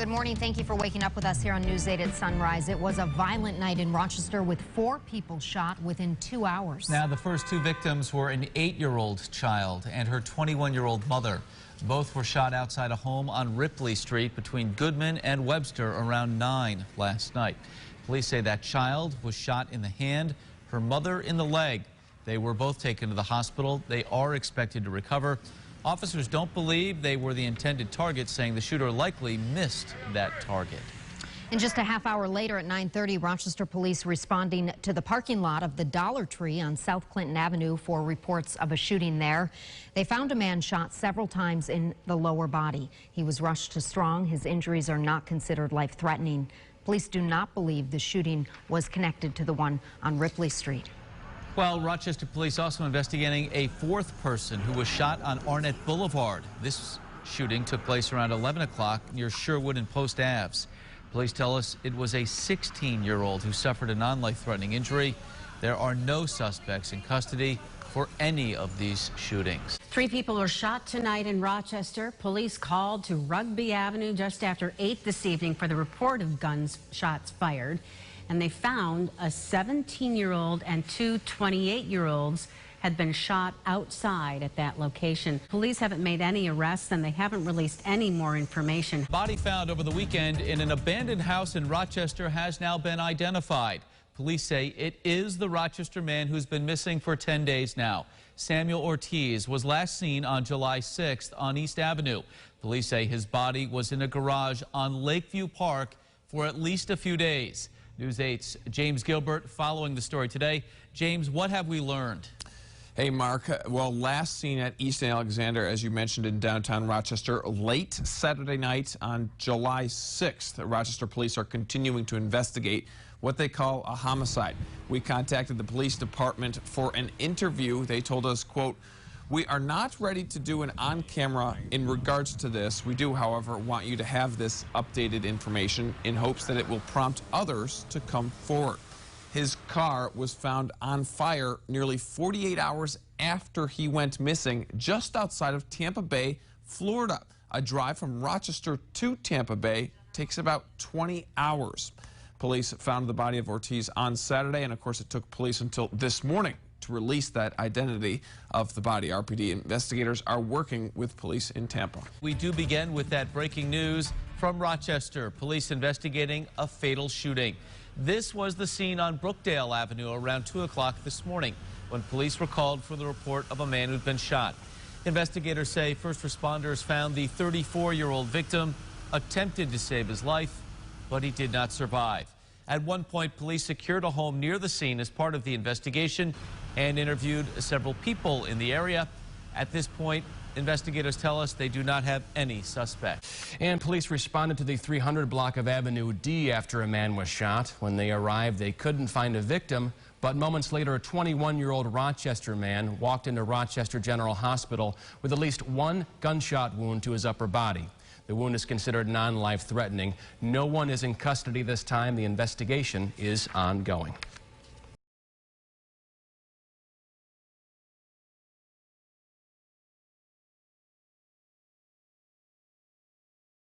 Good morning. Thank you for waking up with us here on News 8 at Sunrise. It was a violent night in Rochester with 4 people shot within 2 hours. Now, the first 2 victims were an 8-year-old child and her 21-year-old mother. Both were shot outside a home on Ripley Street between Goodman and Webster around 9 last night. Police say that child was shot in the hand, her mother in the leg. They were both taken to the hospital. They are expected to recover. Officers don't believe they were the intended target, saying the shooter likely missed that target. And just a half hour later at 9:30, Rochester police responding to the parking lot of the Dollar Tree on South Clinton Avenue for reports of a shooting there. They found a man shot several times in the lower body. He was rushed to Strong. His injuries are not considered life-threatening. Police do not believe the shooting was connected to the one on Ripley Street. Well, Rochester police also investigating a 4th person who was shot on Arnett Boulevard. This shooting took place around 11 o'clock near Sherwood and Post Aves. Police tell us it was a 16-year-old who suffered a non-life-threatening injury. There are no suspects in custody for any of these shootings. 3 people are shot tonight in Rochester. Police called to Rugby Avenue just after 8 this evening for the report of gunshots fired. And they found a 17-year-old and 2 28-year-olds had been shot outside at that location. Police haven't made any arrests and they haven't released any more information. Body found over the weekend in an abandoned house in Rochester has now been identified. Police say it is the Rochester man who's been missing for 10 days now. Samuel Ortiz was last seen on July 6th on East Avenue. Police say his body was in a garage on Lakeview Park for at least a few days. News 8's James Gilbert following the story today. James, what have we learned? Hey, Mark. Well, last seen at East Alexander, as you mentioned, in downtown Rochester, late Saturday night on July 6th. Rochester police are continuing to investigate what they call a homicide. We contacted the police department for an interview. They told us, quote, "We are not ready to do an on-camera in regards to this. We do, however, want you to have this updated information in hopes that it will prompt others to come forward." His car was found on fire nearly 48 hours after he went missing just outside of Tampa Bay, Florida. A drive from Rochester to Tampa Bay takes about 20 hours. Police found the body of Ortiz on Saturday, and of course it took police until this morning to release that identity of the body. RPD investigators are working with police in Tampa. We do begin with that breaking news from Rochester. Police investigating a fatal shooting. This was the scene on Brookdale Avenue around 2 o'clock this morning when police were called for the report of a man who'd been shot. Investigators say first responders found the 34-year-old victim, attempted to save his life, but he did not survive. At one point, police secured a home near the scene as part of the investigation and interviewed several people in the area. At this point, investigators tell us they do not have any suspect. And police responded to the 300 block of Avenue D after a man was shot. When they arrived, they couldn't find a victim, but moments later, a 21-year-old Rochester man walked into Rochester General Hospital with at least 1 gunshot wound to his upper body. The wound is considered non-life-threatening. No one is in custody this time. The investigation is ongoing.